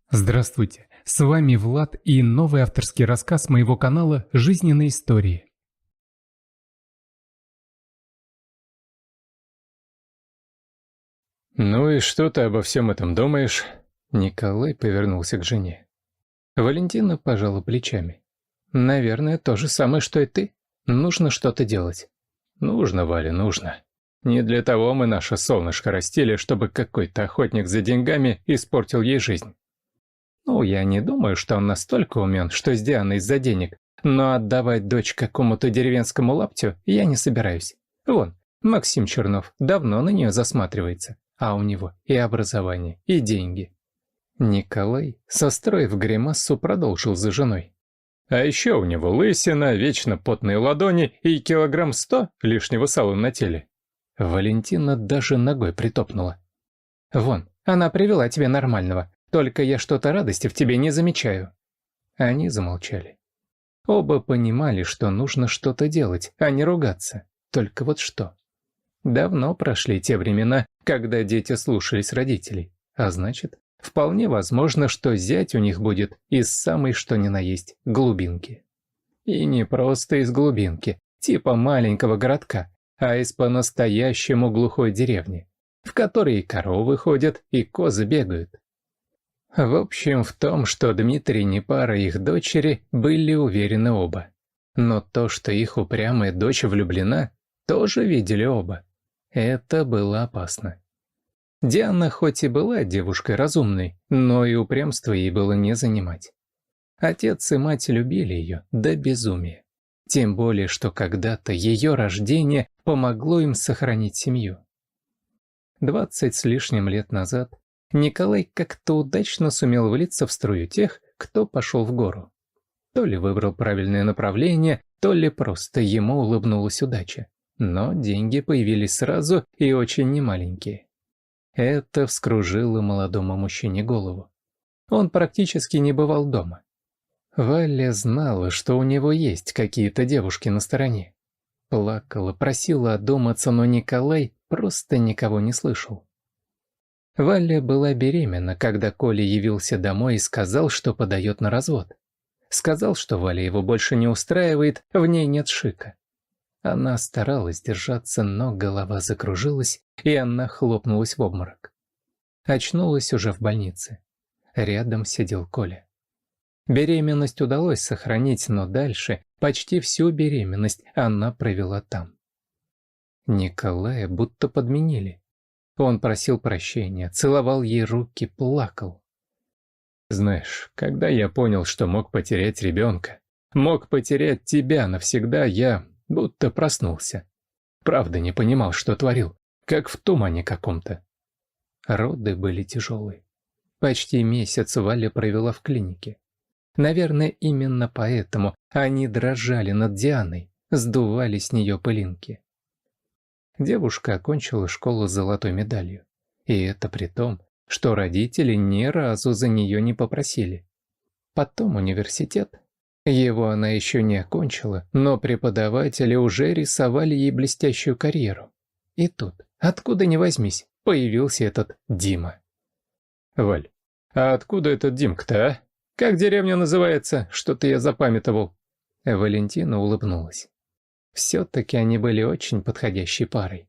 Здравствуйте, с вами Влад и новый авторский рассказ моего канала «Жизненные истории». «Ну и что ты обо всем этом думаешь?» Николай повернулся к жене. Валентина пожала плечами. «Наверное, то же самое, что и ты. Нужно что-то делать». «Нужно, Валя, нужно. Не для того мы наше солнышко растили, чтобы какой-то охотник за деньгами испортил ей жизнь. Ну, я не думаю, что он настолько умен, что с Дианой из-за денег, но отдавать дочь какому-то деревенскому лаптю я не собираюсь. Вон, Максим Чернов давно на нее засматривается, а у него и образование, и деньги». Николай, состроив гримассу, продолжил за женой. «А еще у него лысина, вечно потные ладони и килограмм 100 лишнего сала на теле». Валентина даже ногой притопнула. «Вон, она привела тебе нормального, только я что-то радости в тебе не замечаю». Они замолчали. Оба понимали, что нужно что-то делать, а не ругаться. Только вот что. Давно прошли те времена, когда дети слушались родителей, а значит, вполне возможно, что зять у них будет из самой что ни на есть глубинки. И не просто из глубинки, типа маленького городка, а из по-настоящему глухой деревни, в которой и коровы ходят, и козы бегают. В общем, в том, что Дмитрий не пара их дочери, были уверены оба. Но то, что их упрямая дочь влюблена, тоже видели оба. Это было опасно. Диана хоть и была девушкой разумной, но и упрямство ей было не занимать. Отец и мать любили ее до безумия. Тем более, что когда-то ее рождение помогло им сохранить семью. 20 с лишним лет назад Николай как-то удачно сумел влиться в струю тех, кто пошел в гору. То ли выбрал правильное направление, то ли просто ему улыбнулась удача. Но деньги появились сразу и очень немаленькие. Это вскружило молодому мужчине голову. Он практически не бывал дома. Валя знала, что у него есть какие-то девушки на стороне. Плакала, просила одуматься, но Николай просто никого не слышал. Валя была беременна, когда Коля явился домой и сказал, что подает на развод. Сказал, что Валя его больше не устраивает, в ней нет шика. Она старалась держаться, но голова закружилась, и она хлопнулась в обморок. Очнулась уже в больнице. Рядом сидел Коля. Беременность удалось сохранить, но дальше почти всю беременность она провела там. Николая будто подменили. Он просил прощения, целовал ей руки, плакал. «Знаешь, когда я понял, что мог потерять ребенка, мог потерять тебя навсегда, я будто проснулся. Правда не понимал, что творил, как в тумане каком-то». Роды были тяжелые. Почти месяц Валя провела в клинике. Наверное, именно поэтому они дрожали над Дианой, сдували с нее пылинки. Девушка окончила школу с золотой медалью. И это при том, что родители ни разу за нее не попросили. Потом университет. Его она еще не окончила, но преподаватели уже рисовали ей блестящую карьеру. И тут, откуда ни возьмись, появился этот Дима. «Валь, а откуда этот Димка-то, а? Как деревня называется? Что-то я запамятовал». Валентина улыбнулась. Все-таки они были очень подходящей парой.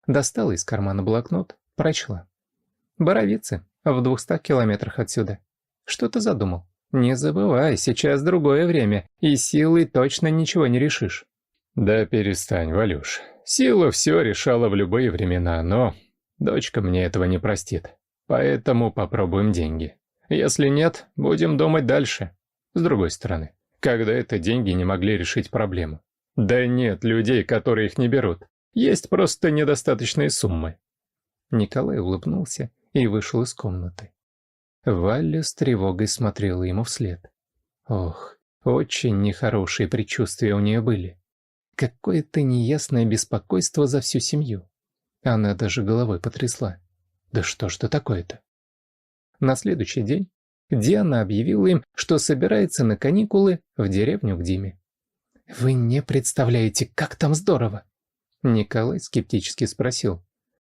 Достала из кармана блокнот, прочла. «Боровицы, в 200 километрах отсюда. Что ты задумал? Не забывай, сейчас другое время, и силой точно ничего не решишь». «Да перестань, Валюш. Сила все решала в любые времена, но дочка мне этого не простит. Поэтому попробуем деньги. Если нет, будем думать дальше. С другой стороны, когда это деньги не могли решить проблему? Да нет людей, которые их не берут. Есть просто недостаточные суммы». Николай улыбнулся и вышел из комнаты. Валя с тревогой смотрела ему вслед. Ох, очень нехорошие предчувствия у нее были. Какое-то неясное беспокойство за всю семью. Она даже головой потрясла. Да что ж это такое-то? На следующий день Диана объявила им, что собирается на каникулы в деревню к Диме. «Вы не представляете, как там здорово!» Николай скептически спросил.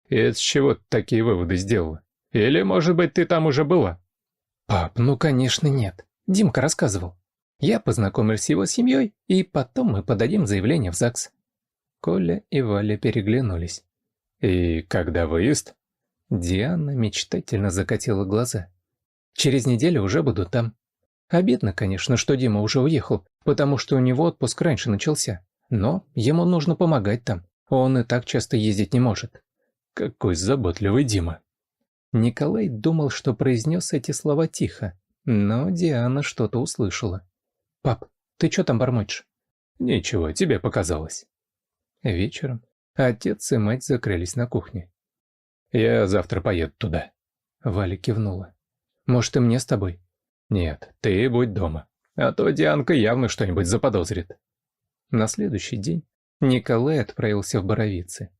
«И с чего ты такие выводы сделала? Или, может быть, ты там уже была?» Пап, ну конечно нет. Димка рассказывал. Я познакомлюсь с его семьей, и потом мы подадим заявление в ЗАГС. Коля и Валя переглянулись. И когда выезд? Диана мечтательно закатила глаза. Через неделю уже буду там. Обидно, конечно, что Дима уже уехал, потому что у него отпуск раньше начался. Но ему нужно помогать там. Он и так часто ездить не может. Какой заботливый Дима. Николай думал, что произнес эти слова тихо, но Диана что-то услышала. «Пап, ты что там бормочешь?» Ничего, тебе показалось. Вечером отец и мать закрылись на кухне. Я завтра поеду туда. Валя кивнула. «Может, и мне с тобой?» Нет, ты будь дома, а то Дианка явно что-нибудь заподозрит. На следующий день Николай отправился в Боровицы.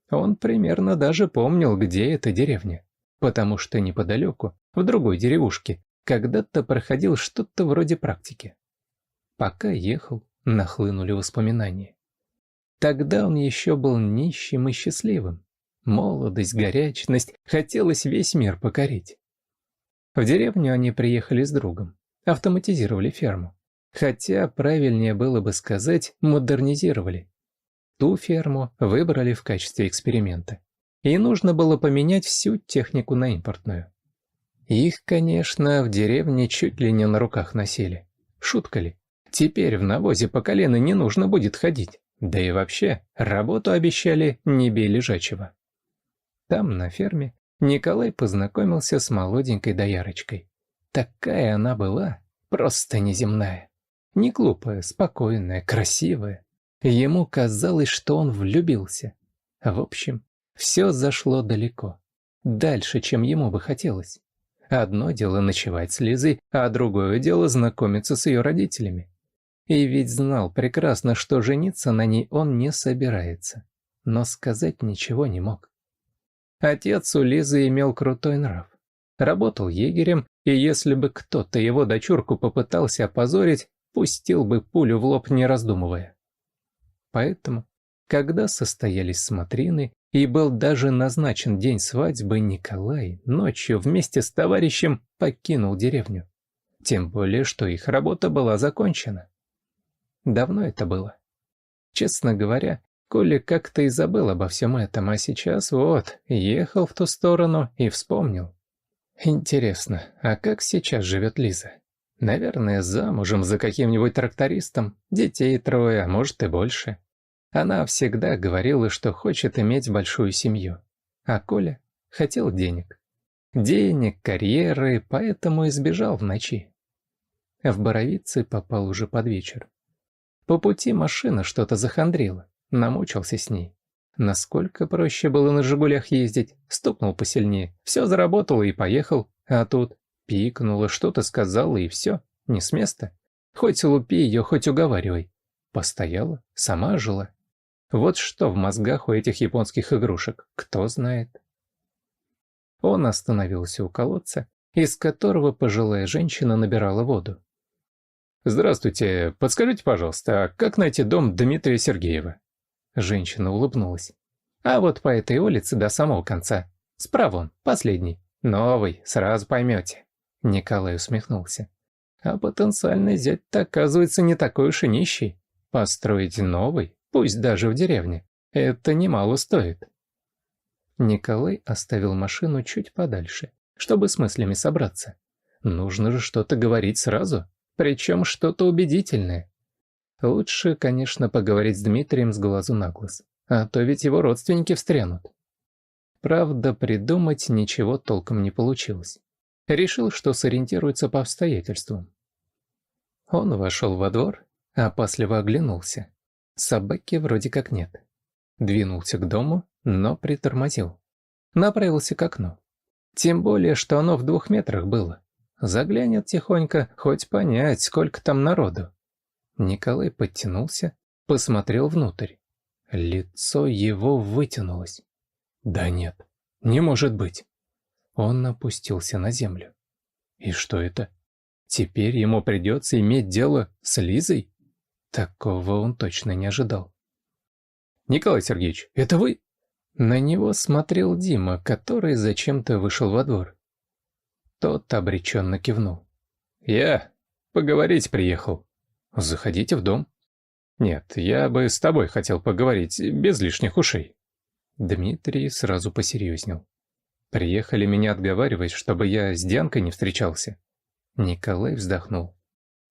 Он примерно даже помнил, где эта деревня, потому что неподалеку, в другой деревушке, когда-то проходил что-то вроде практики. Пока ехал, нахлынули воспоминания. Тогда он еще был нищим и счастливым. Молодость, горячность, хотелось весь мир покорить. В деревню они приехали с другом, автоматизировали ферму. Хотя правильнее было бы сказать, модернизировали. Ту ферму выбрали в качестве эксперимента. И нужно было поменять всю технику на импортную. Их, конечно, в деревне чуть ли не на руках носили. Шутка ли? Теперь в навозе по колено не нужно будет ходить. Да и вообще, работу обещали не бей лежачего. Там, на ферме, Николай познакомился с молоденькой доярочкой. Такая она была, просто неземная. Не глупая, спокойная, красивая. Ему казалось, что он влюбился. В общем, все зашло далеко. Дальше, чем ему бы хотелось. Одно дело ночевать с Лизой, а другое дело знакомиться с ее родителями. И ведь знал прекрасно, что жениться на ней он не собирается. Но сказать ничего не мог. Отец у Лизы имел крутой нрав. Работал егерем, и если бы кто-то его дочурку попытался опозорить, пустил бы пулю в лоб, не раздумывая. Поэтому, когда состоялись смотрины и был даже назначен день свадьбы, Николай ночью вместе с товарищем покинул деревню. Тем более, что их работа была закончена. Давно это было. Честно говоря, Коля как-то и забыл обо всем этом, а сейчас вот, ехал в ту сторону и вспомнил. Интересно, а как сейчас живет Лиза? Наверное, замужем за каким-нибудь трактористом, детей 3, а может и больше. Она всегда говорила, что хочет иметь большую семью. А Коля хотел денег. Денег, карьеры, поэтому и сбежал в ночи. В Боровицы попал уже под вечер. По пути машина что-то захандрила, намучился с ней. Насколько проще было на «Жигулях» ездить, стукнул посильнее, все заработало и поехал, а тут пикнуло, что-то сказала и все, не с места. Хоть лупи ее, хоть уговаривай. Постояла, сама жила. Вот что в мозгах у этих японских игрушек, кто знает. Он остановился у колодца, из которого пожилая женщина набирала воду. «Здравствуйте, подскажите, пожалуйста, а как найти дом Дмитрия Сергеева?» Женщина улыбнулась. «А вот по этой улице до самого конца. Справа он, последний. Новый, сразу поймете». Николай усмехнулся. А потенциальный зять-то, оказывается, не такой уж и нищий. Построить новый, пусть даже в деревне, это немало стоит. Николай оставил машину чуть подальше, чтобы с мыслями собраться. Нужно же что-то говорить сразу, причем что-то убедительное. Лучше, конечно, поговорить с Дмитрием с глазу на глаз, а то ведь его родственники встрянут. Правда, придумать ничего толком не получилось. Решил, что сориентируется по обстоятельствам. Он вошел во двор, опасливо оглянулся. Собаки вроде как нет. Двинулся к дому, но притормозил. Направился к окну. Тем более, что оно в 2 метрах было. Заглянет тихонько, хоть понять, сколько там народу. Николай подтянулся, посмотрел внутрь. Лицо его вытянулось. Да нет, не может быть. Он опустился на землю. И что это? Теперь ему придется иметь дело с Лизой? Такого он точно не ожидал. «Николай Сергеевич, это вы?» На него смотрел Дима, который зачем-то вышел во двор. Тот обреченно кивнул. «Я поговорить приехал». «Заходите в дом». «Нет, я бы с тобой хотел поговорить, без лишних ушей». Дмитрий сразу посерьезнел. «Приехали меня отговаривать, чтобы я с Дианкой не встречался?» Николай вздохнул.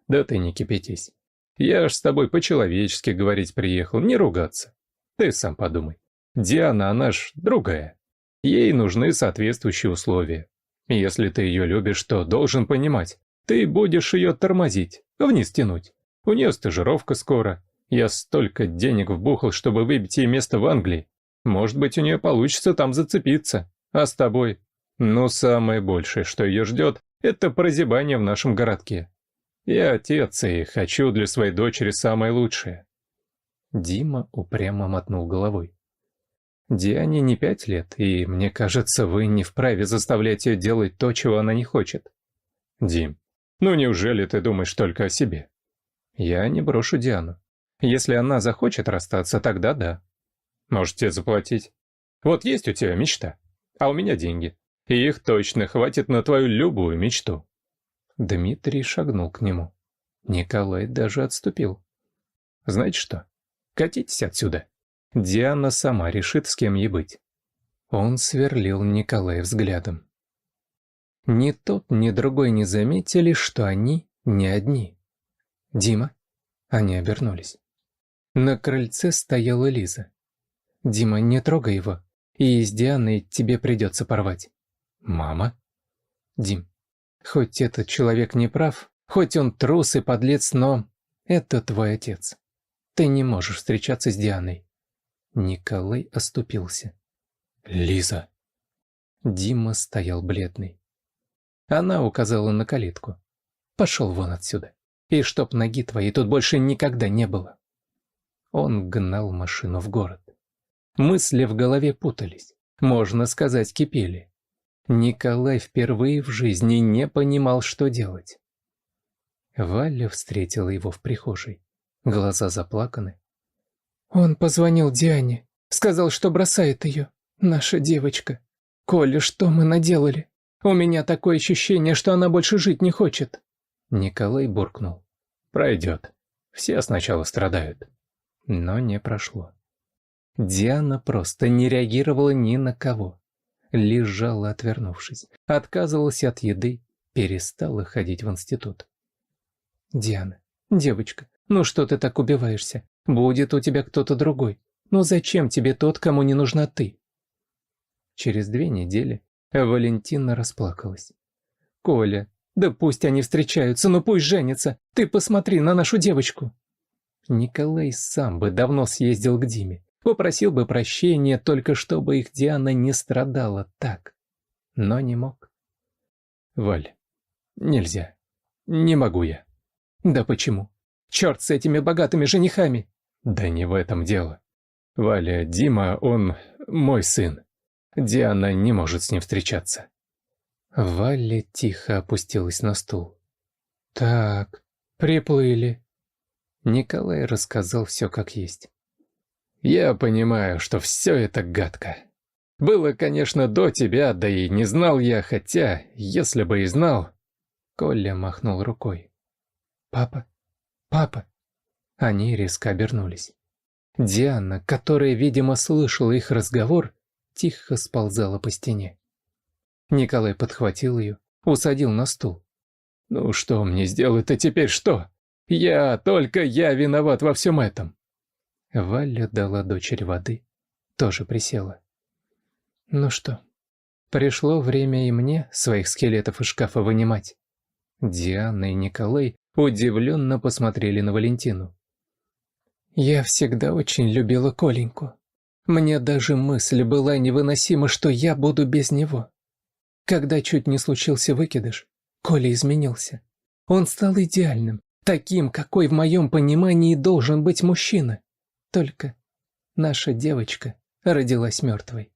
«Да ты не кипятись. Я ж с тобой по-человечески говорить приехал, не ругаться. Ты сам подумай. Диана, она ж другая. Ей нужны соответствующие условия. Если ты ее любишь, то должен понимать, ты будешь ее тормозить, вниз тянуть. У нее стажировка скоро. Я столько денег вбухал, чтобы выбить ей место в Англии. Может быть, у нее получится там зацепиться. А с тобой? Ну, самое большее, что ее ждет, это прозябание в нашем городке. Я отец и хочу для своей дочери самое лучшее». Дима упрямо мотнул головой. «Диане не 5 лет, и, мне кажется, вы не вправе заставлять ее делать то, чего она не хочет». «Дим, ну неужели ты думаешь только о себе?» «Я не брошу Диану. Если она захочет расстаться, тогда да». «Можете заплатить. Вот есть у тебя мечта, а у меня деньги. И их точно хватит на твою любую мечту». Дмитрий шагнул к нему. Николай даже отступил. «Знаете что? Катитесь отсюда. Диана сама решит, с кем ей быть». Он сверлил Николая взглядом. Ни тот, ни другой не заметили, что они не одни. «Дима?» Они обернулись. На крыльце стояла Лиза. «Дима, не трогай его, и с Дианой тебе придется порвать». «Мама?» «Дим, хоть этот человек не прав, хоть он трус и подлец, но это твой отец. Ты не можешь встречаться с Дианой». Николай оступился. «Лиза!» Дима стоял бледный. Она указала на калитку. «Пошел вон отсюда, и чтоб ноги твоей тут больше никогда не было». Он гнал машину в город. Мысли в голове путались, можно сказать, кипели. Николай впервые в жизни не понимал, что делать. Валя встретила его в прихожей. Глаза заплаканы. «Он позвонил Диане, сказал, что бросает ее. Наша девочка. Коля, что мы наделали? У меня такое ощущение, что она больше жить не хочет». Николай буркнул. «Пройдет. Все сначала страдают». Но не прошло. Диана просто не реагировала ни на кого. Лежала, отвернувшись, отказывалась от еды, перестала ходить в институт. «Диана, девочка, ну что ты так убиваешься? Будет у тебя кто-то другой. Ну зачем тебе тот, кому не нужна ты?» Через 2 недели Валентина расплакалась. «Коля, да пусть они встречаются, но пусть женятся. Ты посмотри на нашу девочку». Николай сам бы давно съездил к Диме, попросил бы прощения, только чтобы их Диана не страдала так. Но не мог. «Валь, нельзя. Не могу я». «Да почему? Черт с этими богатыми женихами!» «Да не в этом дело. Валя, Дима, он мой сын. Диана не может с ним встречаться». Валя тихо опустилась на стул. «Так, приплыли». Николай рассказал все как есть. «Я понимаю, что все это гадко. Было, конечно, до тебя, да и не знал я, хотя, если бы и знал...» Коля махнул рукой. «Папа? Папа?» Они резко обернулись. Диана, которая, видимо, слышала их разговор, тихо сползала по стене. Николай подхватил ее, усадил на стул. «Ну что мне сделать-то теперь, что? Только я виноват во всем этом». Валя дала дочери воды, тоже присела. «Ну что, пришло время и мне своих скелетов из шкафа вынимать». Диана и Николай удивленно посмотрели на Валентину. «Я всегда очень любила Коленьку. Мне даже мысль была невыносима, что я буду без него. Когда чуть не случился выкидыш, Коля изменился. Он стал идеальным, таким, какой в моем понимании должен быть мужчина. Только наша девочка родилась мертвой.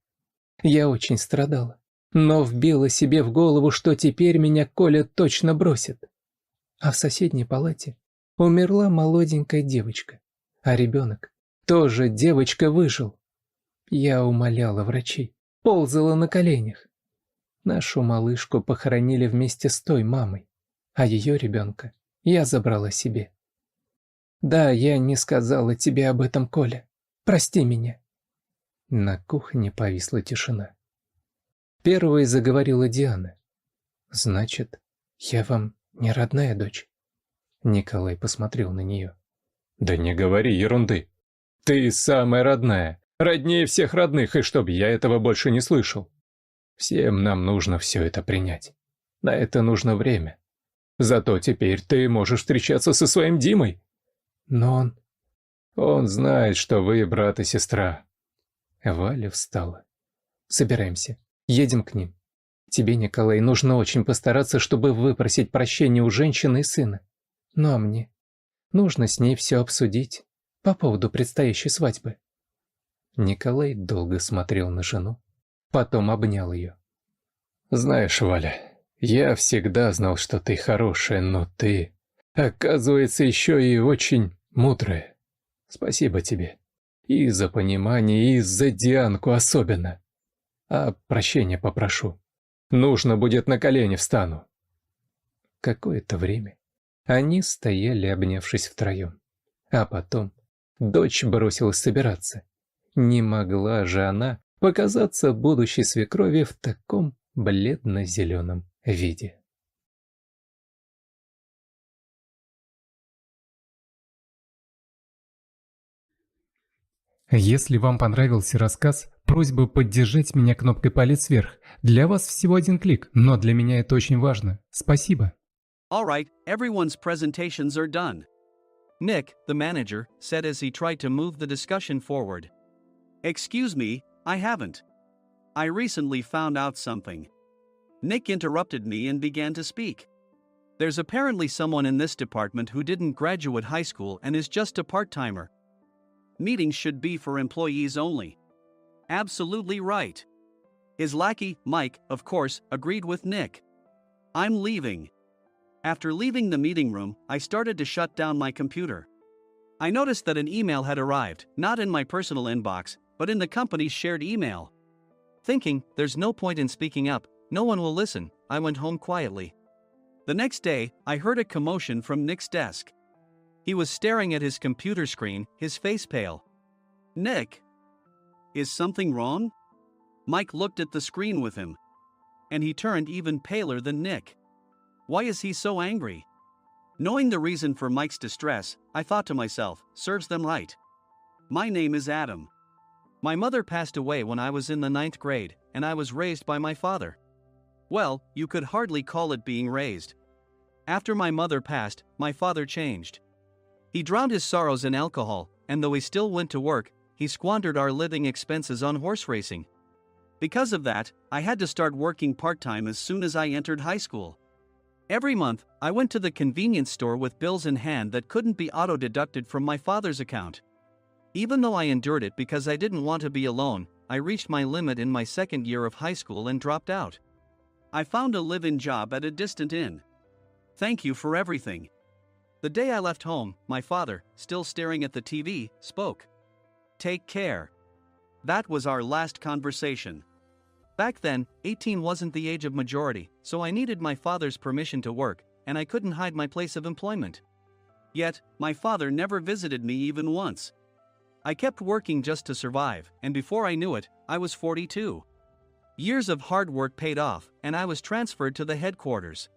Я очень страдала, но вбила себе в голову, что теперь меня Коля точно бросит. А в соседней палате умерла молоденькая девочка, а ребенок, тоже девочка, выжил. Я умоляла врачей, ползала на коленях. Нашу малышку похоронили вместе с той мамой, а ее ребенка я забрала себе. Да, я не сказала тебе об этом, Коля. Прости меня». На кухне повисла тишина. Первой заговорила Диана. «Значит, я вам не родная дочь?» Николай посмотрел на нее. «Да не говори ерунды. Ты самая родная, роднее всех родных, и чтоб я этого больше не слышал. Всем нам нужно все это принять. На это нужно время. Зато теперь ты можешь встречаться со своим Димой. Но Он знает, что вы брат и сестра». Валя встала. «Собираемся. Едем к ним. Тебе, Николай, нужно очень постараться, чтобы выпросить прощения у женщины и сына. Ну а мне? Нужно с ней все обсудить по поводу предстоящей свадьбы». Николай долго смотрел на жену, потом обнял ее. «Знаешь, Валя, я всегда знал, что ты хорошая, но ты, оказывается, еще и очень мудрая. Спасибо тебе. И за понимание, и за Дианку особенно. А прощения попрошу. Нужно будет, на колени встану». Какое-то время они стояли, обнявшись втроем. А потом дочь бросилась собираться. Не могла же она показаться будущей свекрови в таком бледно-зеленом виде. Если вам понравился рассказ, просьба поддержать меня кнопкой «Палец вверх». Для вас всего один клик, но для меня это очень важно. Спасибо. All right, everyone's presentations are done. Nick, the manager, said as he tried to move the discussion forward. Excuse me, I haven't. I recently found out something. Nick interrupted me and began to speak. There's apparently someone in this department who didn't graduate high school and is just a part-timer. Meetings should be for employees only. Absolutely right. His lackey, Mike, of course, agreed with Nick. I'm leaving. After leaving the meeting room, I started to shut down my computer. I noticed that an email had arrived, not in my personal inbox, but in the company's shared email. Thinking, there's no point in speaking up, no one will listen, I went home quietly. The next day, I heard a commotion from Nick's desk. He was staring at his computer screen, his face pale. Nick? Is something wrong? Mike looked at the screen with him. And he turned even paler than Nick. Why is he so angry? Knowing the reason for Mike's distress, I thought to myself, serves them right. My name is Adam. My mother passed away when I was in the 9th grade, and I was raised by my father. Well, you could hardly call it being raised. After my mother passed, my father changed. He drowned his sorrows in alcohol, and though he still went to work, he squandered our living expenses on horse racing. Because of that, I had to start working part-time as soon as I entered high school. Every month, I went to the convenience store with bills in hand that couldn't be auto-deducted from my father's account. Even though I endured it because I didn't want to be alone, I reached my limit in my second year of high school and dropped out. I found a live-in job at a distant inn. Thank you for everything. The day I left home, my father, still staring at the TV, spoke. Take care. That was our last conversation. Back then, 18 wasn't the age of majority, so I needed my father's permission to work, and I couldn't hide my place of employment. Yet, my father never visited me even once. I kept working just to survive, and before I knew it, I was 42. Years of hard work paid off, and I was transferred to the headquarters.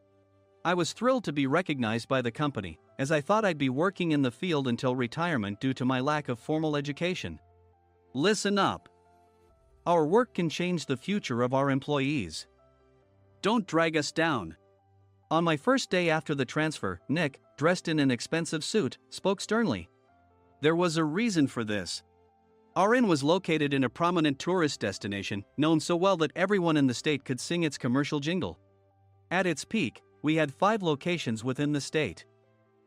I was thrilled to be recognized by the company, as I thought I'd be working in the field until retirement due to my lack of formal education. Listen up. Our work can change the future of our employees. Don't drag us down. On my first day after the transfer, Nick, dressed in an expensive suit, spoke sternly. There was a reason for this. Our inn was located in a prominent tourist destination, known so well that everyone in the state could sing its commercial jingle. At its peak, we had 5 locations within the state.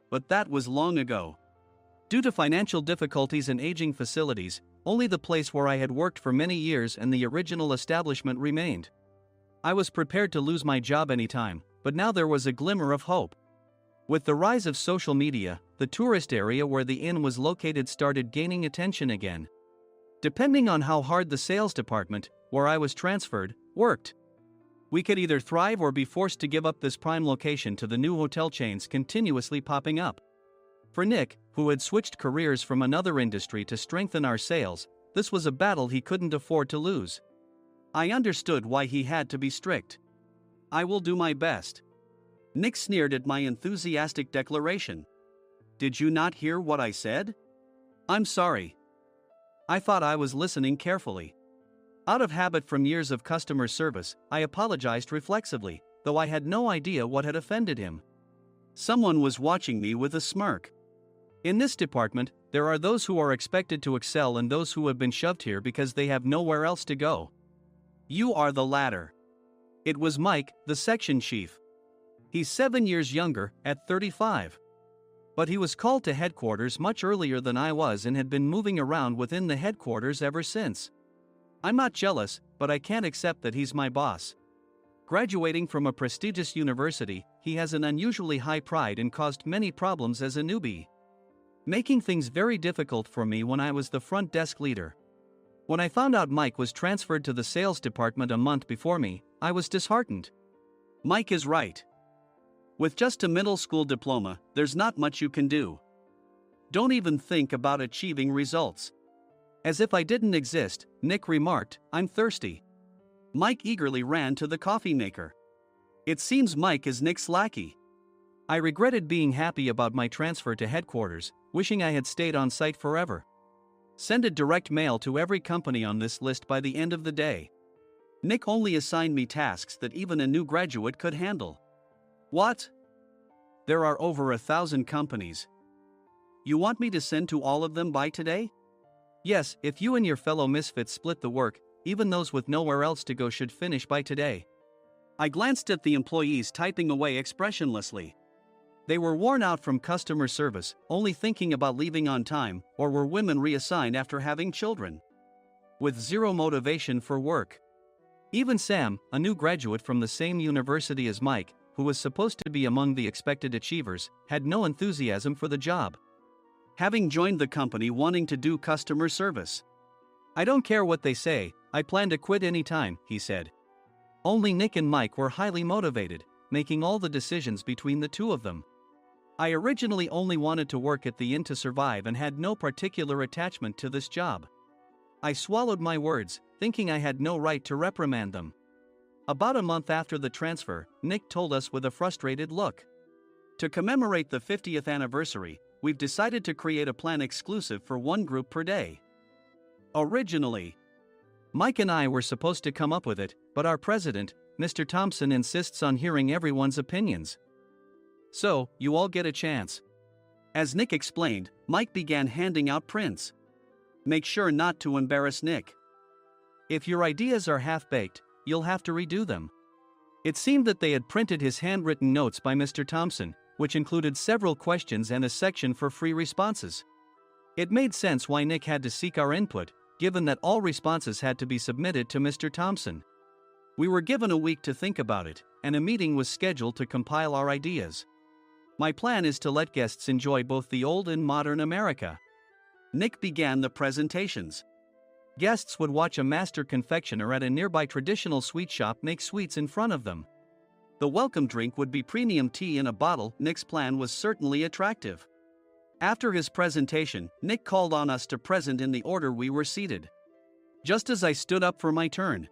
But that was long ago. Due to financial difficulties and aging facilities, only the place where I had worked for many years and the original establishment remained. I was prepared to lose my job anytime, but now there was a glimmer of hope. With the rise of social media, the tourist area where the inn was located started gaining attention again. Depending on how hard the sales department, where I was transferred, worked. We could either thrive or be forced to give up this prime location to the new hotel chains continuously popping up. For Nick, who had switched careers from another industry to strengthen our sales, this was a battle he couldn't afford to lose. I understood why he had to be strict. I will do my best. Nick sneered at my enthusiastic declaration. Did you not hear what I said? I'm sorry. I thought I was listening carefully. Out of habit from years of customer service, I apologized reflexively, though I had no idea what had offended him. Someone was watching me with a smirk. In this department, there are those who are expected to excel and those who have been shoved here because they have nowhere else to go. You are the latter. It was Mike, the section chief. He's 7 years younger, at 35. But he was called to headquarters much earlier than I was and had been moving around within the headquarters ever since. I'm not jealous, but I can't accept that he's my boss. Graduating from a prestigious university, he has an unusually high pride and caused many problems as a newbie, making things very difficult for me when I was the front desk leader. When I found out Mike was transferred to the sales department a month before me, I was disheartened. Mike is right. With just a middle school diploma, there's not much you can do. Don't even think about achieving results. As if I didn't exist, Nick remarked, I'm thirsty. Mike eagerly ran to the coffee maker. It seems Mike is Nick's lackey. I regretted being happy about my transfer to headquarters, wishing I had stayed on site forever. Send a direct mail to every company on this list by the end of the day. Nick only assigned me tasks that even a new graduate could handle. What? There are over 1,000 companies. You want me to send to all of them by today? Yes, if you and your fellow misfits split the work, even those with nowhere else to go should finish by today. I glanced at the employees typing away expressionlessly. They were worn out from customer service, only thinking about leaving on time, or were women reassigned after having children, with zero motivation for work. Even Sam, a new graduate from the same university as Mike, who was supposed to be among the expected achievers, had no enthusiasm for the job, having joined the company wanting to do customer service. I don't care what they say, I plan to quit anytime, he said. Only Nick and Mike were highly motivated, making all the decisions between the two of them. I originally only wanted to work at the inn to survive and had no particular attachment to this job. I swallowed my words, thinking I had no right to reprimand them. About a month after the transfer, Nick told us with a frustrated look. To commemorate the 50th anniversary, we've decided to create a plan exclusive for one group per day. Originally, Mike and I were supposed to come up with it, but our president, Mr. Thompson, insists on hearing everyone's opinions. So, you all get a chance. As Nick explained, Mike began handing out prints. Make sure not to embarrass Nick. If your ideas are half-baked, you'll have to redo them. It seemed that they had printed his handwritten notes by Mr. Thompson, which included several questions and a section for free responses. It made sense why Nick had to seek our input, given that all responses had to be submitted to Mr. Thompson. We were given a week to think about it, and a meeting was scheduled to compile our ideas. My plan is to let guests enjoy both the old and modern America. Nick began the presentations. Guests would watch a master confectioner at a nearby traditional sweet shop make sweets in front of them. The welcome drink would be premium tea in a bottle. Nick's plan was certainly attractive. After his presentation, Nick called on us to present in the order we were seated. Just as I stood up for my turn.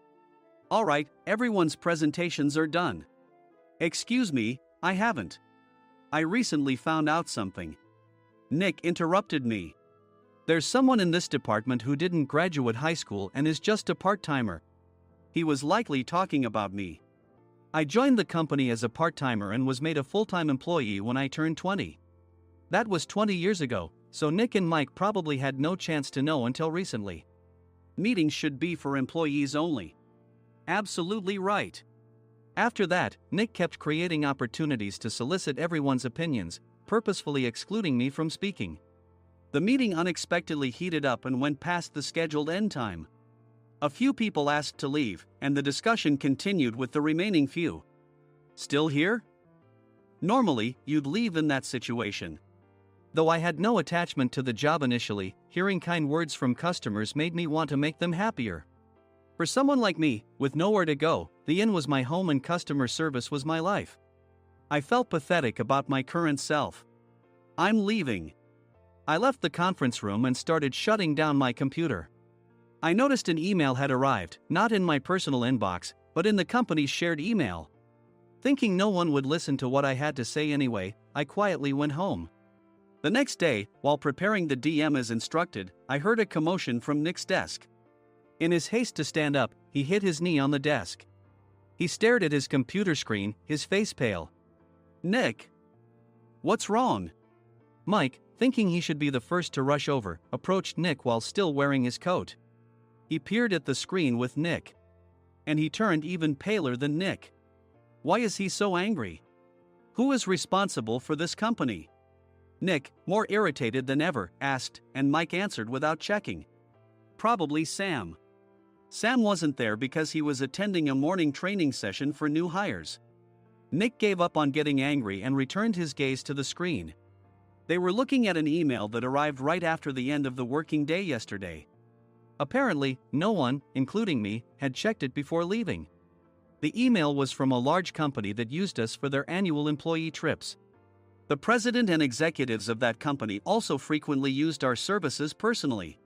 All right, everyone's presentations are done. Excuse me, I haven't. I recently found out something. Nick interrupted me. There's someone in this department who didn't graduate high school and is just a part-timer. He was likely talking about me. I joined the company as a part-timer and was made a full-time employee when I turned 20. That was 20 years ago, so Nick and Mike probably had no chance to know until recently. Meetings should be for employees only. Absolutely right. After that, Nick kept creating opportunities to solicit everyone's opinions, purposefully excluding me from speaking. The meeting unexpectedly heated up and went past the scheduled end time. A few people asked to leave, and the discussion continued with the remaining few. Still here? Normally, you'd leave in that situation. Though I had no attachment to the job initially, hearing kind words from customers made me want to make them happier. For someone like me, with nowhere to go, the inn was my home and customer service was my life. I felt pathetic about my current self. I'm leaving. I left the conference room and started shutting down my computer. I noticed an email had arrived, not in my personal inbox, but in the company's shared email. Thinking no one would listen to what I had to say anyway, I quietly went home. The next day, while preparing the DM as instructed, I heard a commotion from Nick's desk. In his haste to stand up, he hit his knee on the desk. He stared at his computer screen, his face pale. "Nick? What's wrong?" Mike, thinking he should be the first to rush over, approached Nick while still wearing his coat. He peered at the screen with Nick. And he turned even paler than Nick. Why is he so angry? Who is responsible for this company? Nick, more irritated than ever, asked, and Mike answered without checking. Probably Sam. Sam wasn't there because he was attending a morning training session for new hires. Nick gave up on getting angry and returned his gaze to the screen. They were looking at an email that arrived right after the end of the working day yesterday. Apparently, no one, including me, had checked it before leaving. The email was from a large company that used us for their annual employee trips. The president and executives of that company also frequently used our services personally.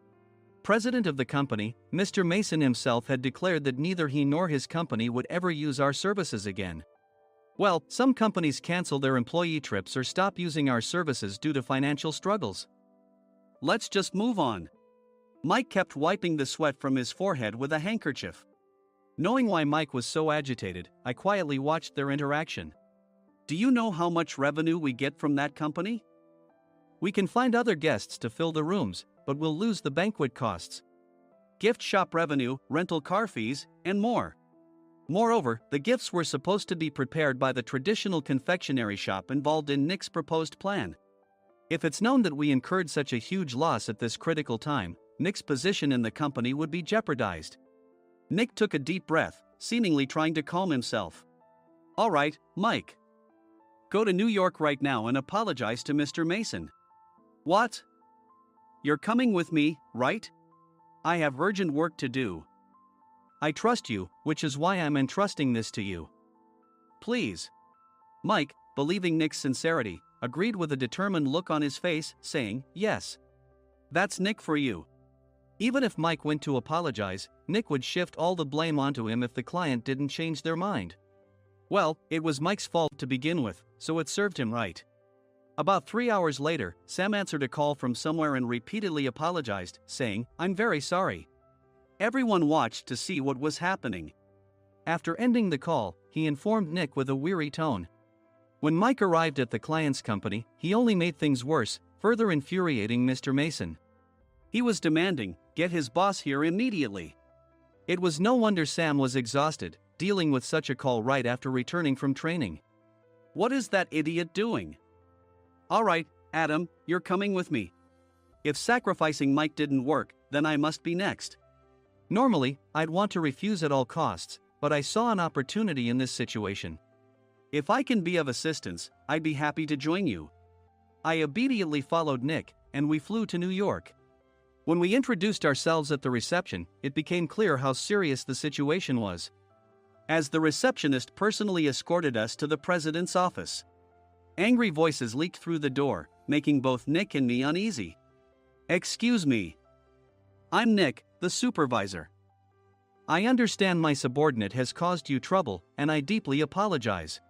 President of the company, Mr. Mason himself, had declared that neither he nor his company would ever use our services again. Well, some companies cancel their employee trips or stop using our services due to financial struggles. Let's just move on. Mike kept wiping the sweat from his forehead with a handkerchief. Knowing why Mike was so agitated, I quietly watched their interaction. Do you know how much revenue we get from that company? We can find other guests to fill the rooms, but we'll lose the banquet costs, gift shop revenue, rental car fees, and more. Moreover, the gifts were supposed to be prepared by the traditional confectionery shop involved in Nick's proposed plan. If it's known that we incurred such a huge loss at this critical time, Nick's position in the company would be jeopardized. Nick took a deep breath, seemingly trying to calm himself. All right, Mike. Go to New York right now and apologize to Mr. Mason. What? You're coming with me, right? I have urgent work to do. I trust you, which is why I'm entrusting this to you. Please. Mike, believing Nick's sincerity, agreed with a determined look on his face, saying, yes. That's Nick for you. Even if Mike went to apologize, Nick would shift all the blame onto him if the client didn't change their mind. Well, it was Mike's fault to begin with, so it served him right. About 3 hours later, Sam answered a call from somewhere and repeatedly apologized, saying, I'm very sorry. Everyone watched to see what was happening. After ending the call, he informed Nick with a weary tone. When Mike arrived at the client's company, he only made things worse, further infuriating Mr. Mason. He was demanding, get his boss here immediately. It was no wonder Sam was exhausted, dealing with such a call right after returning from training. What is that idiot doing? All right, Adam, you're coming with me. If sacrificing Mike didn't work, then I must be next. Normally, I'd want to refuse at all costs, but I saw an opportunity in this situation. If I can be of assistance, I'd be happy to join you. I obediently followed Nick, and we flew to New York. When we introduced ourselves at the reception, it became clear how serious the situation was, as the receptionist personally escorted us to the president's office. Angry voices leaked through the door, making both Nick and me uneasy. Excuse me. I'm Nick, the supervisor. I understand my subordinate has caused you trouble, and I deeply apologize.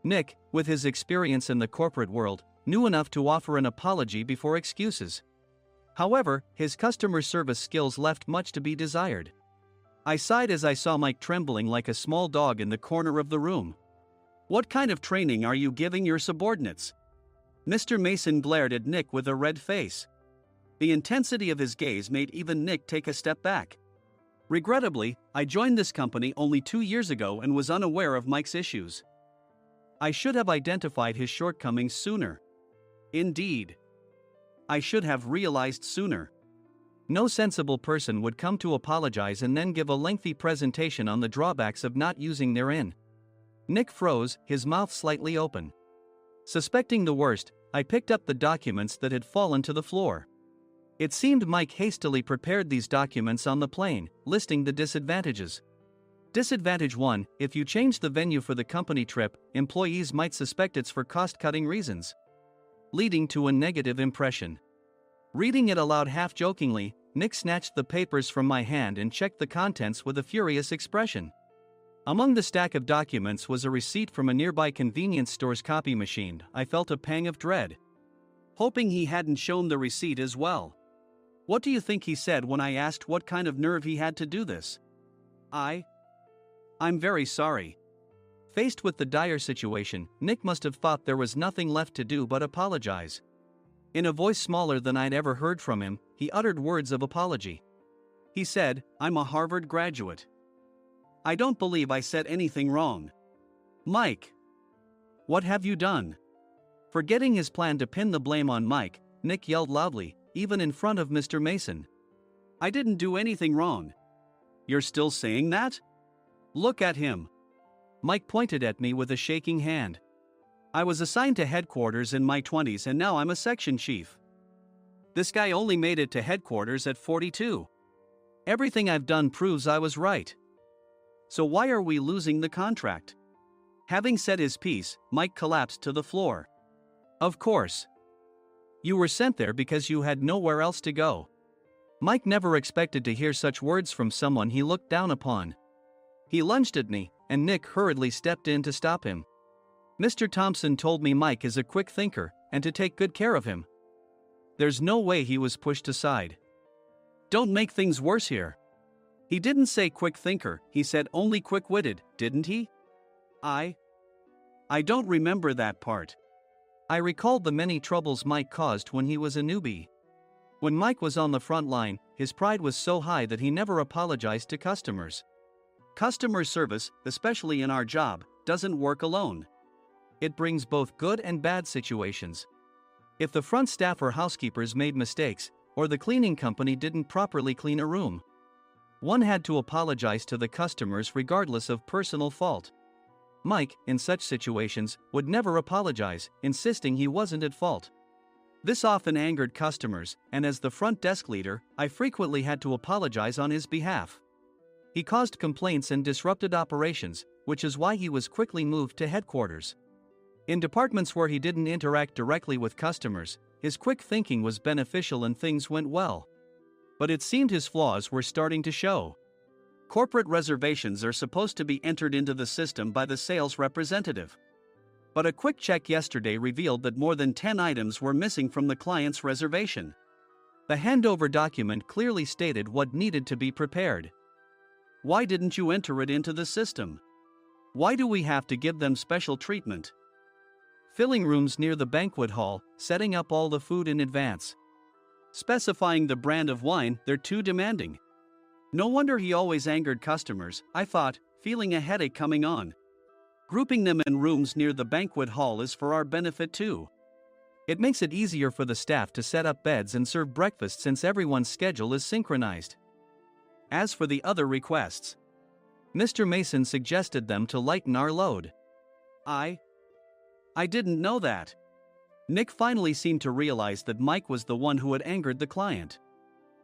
Nick, with his experience in the corporate world, knew enough to offer an apology before excuses. However, his customer service skills left much to be desired. I sighed as I saw Mike trembling like a small dog in the corner of the room. What kind of training are you giving your subordinates? Mr. Mason glared at Nick with a red face. The intensity of his gaze made even Nick take a step back. Regrettably, I joined this company only 2 years ago and was unaware of Mike's issues. I should have identified his shortcomings sooner. Indeed. I should have realized sooner. No sensible person would come to apologize and then give a lengthy presentation on the drawbacks of not using their inn. Nick froze, his mouth slightly open. Suspecting the worst, I picked up the documents that had fallen to the floor. It seemed Mike hastily prepared these documents on the plane, listing the disadvantages. Disadvantage 1: if you change the venue for the company trip, employees might suspect it's for cost-cutting reasons, leading to a negative impression. Reading it aloud half-jokingly, Nick snatched the papers from my hand and checked the contents with a furious expression. Among the stack of documents was a receipt from a nearby convenience store's copy machine. I felt a pang of dread, hoping he hadn't shown the receipt as well. What do you think he said when I asked what kind of nerve he had to do this? I'm very sorry. Faced with the dire situation, Nick must have thought there was nothing left to do but apologize. In a voice smaller than I'd ever heard from him, he uttered words of apology. He said, "I'm a Harvard graduate. I don't believe I said anything wrong." Mike! What have you done? Forgetting his plan to pin the blame on Mike, Nick yelled loudly, even in front of Mr. Mason. "I didn't do anything wrong." "You're still saying that? Look at him." Mike pointed at me with a shaking hand. "I was assigned to headquarters in my 20s and now I'm a section chief. This guy only made it to headquarters at 42. Everything I've done proves I was right. So why are we losing the contract?" Having said his piece, Mike collapsed to the floor. "Of course. You were sent there because you had nowhere else to go." Mike never expected to hear such words from someone he looked down upon. He lunged at me, and Nick hurriedly stepped in to stop him. "Mr. Thompson told me Mike is a quick thinker, and to take good care of him." There's no way he was pushed aside. "Don't make things worse here. He didn't say quick thinker, he said only quick-witted, didn't he?" I don't remember that part. I recalled the many troubles Mike caused when he was a newbie. When Mike was on the front line, his pride was so high that he never apologized to customers. Customer service, especially in our job, doesn't work alone. It brings both good and bad situations. If the front staff or housekeepers made mistakes, or the cleaning company didn't properly clean a room, one had to apologize to the customers regardless of personal fault. Mike, in such situations, would never apologize, insisting he wasn't at fault. This often angered customers, and as the front desk leader, I frequently had to apologize on his behalf. He caused complaints and disrupted operations, which is why he was quickly moved to headquarters. In departments where he didn't interact directly with customers, his quick thinking was beneficial and things went well. But it seemed his flaws were starting to show. Corporate reservations are supposed to be entered into the system by the sales representative. But a quick check yesterday revealed that more than 10 items were missing from the client's reservation. The handover document clearly stated what needed to be prepared. Why didn't you enter it into the system? Why do we have to give them special treatment? Filling rooms near the banquet hall, setting up all the food in advance. Specifying the brand of wine, they're too demanding. No wonder he always angered customers, I thought, feeling a headache coming on. Grouping them in rooms near the banquet hall is for our benefit too. It makes it easier for the staff to set up beds and serve breakfast since everyone's schedule is synchronized. As for the other requests, Mr. Mason suggested them to lighten our load. I didn't know that. Nick finally seemed to realize that Mike was the one who had angered the client.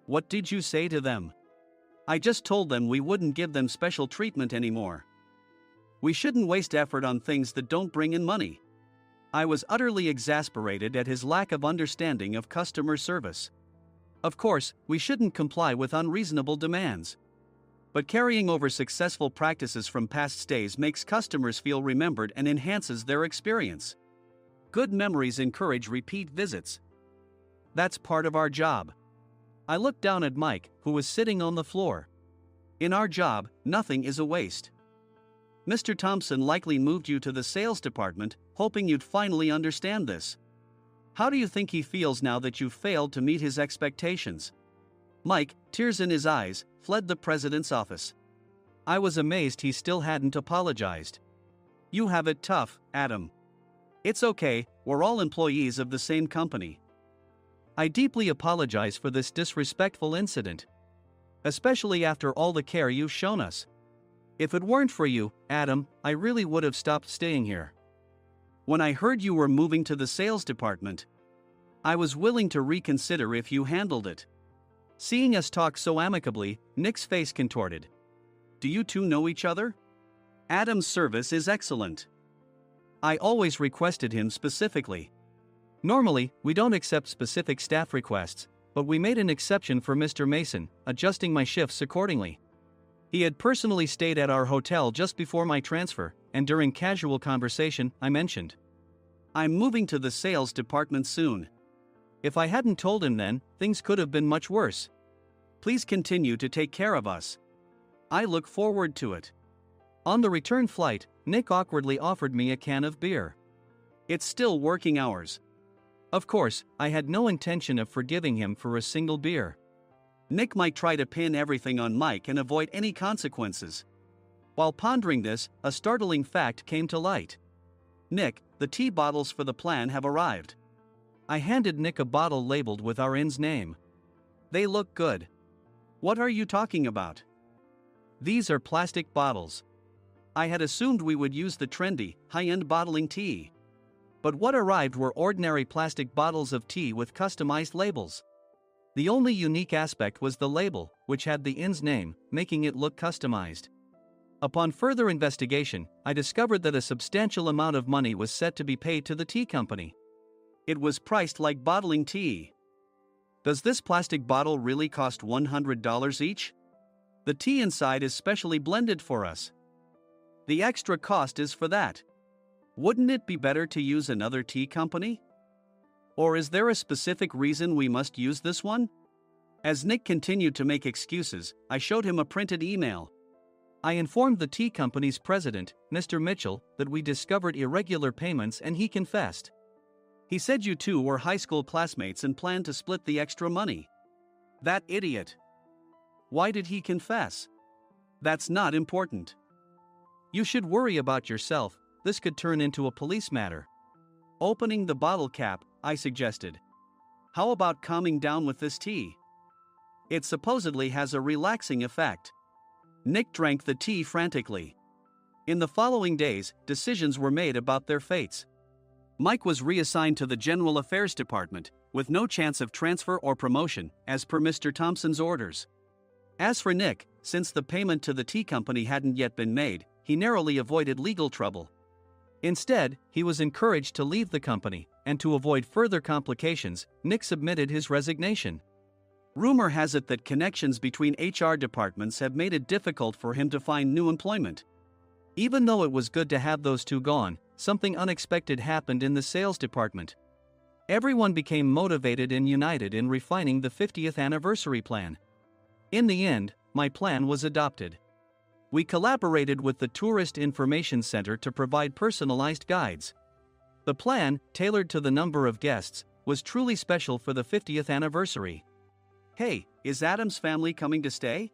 What did you say to them? I just told them we wouldn't give them special treatment anymore. We shouldn't waste effort on things that don't bring in money. I was utterly exasperated at his lack of understanding of customer service. Of course, we shouldn't comply with unreasonable demands. But carrying over successful practices from past stays makes customers feel remembered and enhances their experience. Good memories encourage repeat visits. That's part of our job. I looked down at Mike, who was sitting on the floor. In our job, nothing is a waste. Mr. Thompson likely moved you to the sales department, hoping you'd finally understand this. How do you think he feels now that you've failed to meet his expectations? Mike, tears in his eyes, fled the president's office. I was amazed he still hadn't apologized. You have it tough, Adam. It's okay, we're all employees of the same company. I deeply apologize for this disrespectful incident. Especially after all the care you've shown us. If it weren't for you, Adam, I really would have stopped staying here. When I heard you were moving to the sales department, I was willing to reconsider if you handled it. Seeing us talk so amicably, Nick's face contorted. do you two know each other? Adam's service is excellent. I always requested him specifically. Normally, we don't accept specific staff requests, but we made an exception for Mr. Mason, adjusting my shifts accordingly. He had personally stayed at our hotel just before my transfer, and during casual conversation, I mentioned, I'm moving to the sales department soon. If I hadn't told him then, things could have been much worse. Please continue to take care of us. I look forward to it. On the return flight, Nick awkwardly offered me a can of beer. It's still working hours. Of course, I had no intention of forgiving him for a single beer. Nick might try to pin everything on Mike and avoid any consequences. While pondering this, a startling fact came to light. Nick, the tea bottles for the plan have arrived. I handed Nick a bottle labeled with our inn's name. They look good. What are you talking about? These are plastic bottles. I had assumed we would use the trendy, high-end bottling tea. But what arrived were ordinary plastic bottles of tea with customized labels. The only unique aspect was the label, which had the inn's name, making it look customized. Upon further investigation, I discovered that a substantial amount of money was set to be paid to the tea company. It was priced like bottling tea. Does this plastic bottle really cost $100 each? The tea inside is specially blended for us. The extra cost is for that. Wouldn't it be better to use another tea company? Or is there a specific reason we must use this one? As Nick continued to make excuses, I showed him a printed email. I informed the tea company's president, Mr. Mitchell, that we discovered irregular payments and he confessed. He said you two were high school classmates and planned to split the extra money. That idiot. Why did he confess? That's not important. You should worry about yourself, this could turn into a police matter. Opening the bottle cap, I suggested. How about calming down with this tea? It supposedly has a relaxing effect. Nick drank the tea frantically. In the following days, decisions were made about their fates. Mike was reassigned to the General Affairs Department, with no chance of transfer or promotion, as per Mr. Thompson's orders. As for Nick, since the payment to the tea company hadn't yet been made, he narrowly avoided legal trouble. Instead, he was encouraged to leave the company, and to avoid further complications, Nick submitted his resignation. Rumor has it that connections between HR departments have made it difficult for him to find new employment. Even though it was good to have those two gone, something unexpected happened in the sales department. Everyone became motivated and united in refining the 50th anniversary plan. In the end, my plan was adopted. We collaborated with the Tourist Information Center to provide personalized guides. The plan, tailored to the number of guests, was truly special for the 50th anniversary. Hey, is Adam's family coming to stay?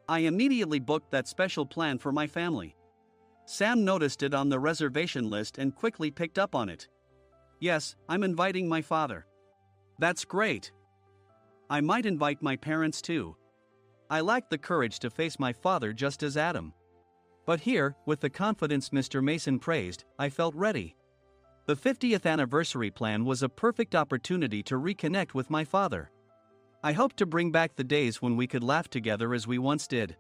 I immediately booked that special plan for my family. Sam noticed it on the reservation list and quickly picked up on it. Yes, I'm inviting my father. That's great. I might invite my parents too. I lacked the courage to face my father just as Adam. But here, with the confidence Mr. Mason praised, I felt ready. The 50th anniversary plan was a perfect opportunity to reconnect with my father. I hoped to bring back the days when we could laugh together as we once did.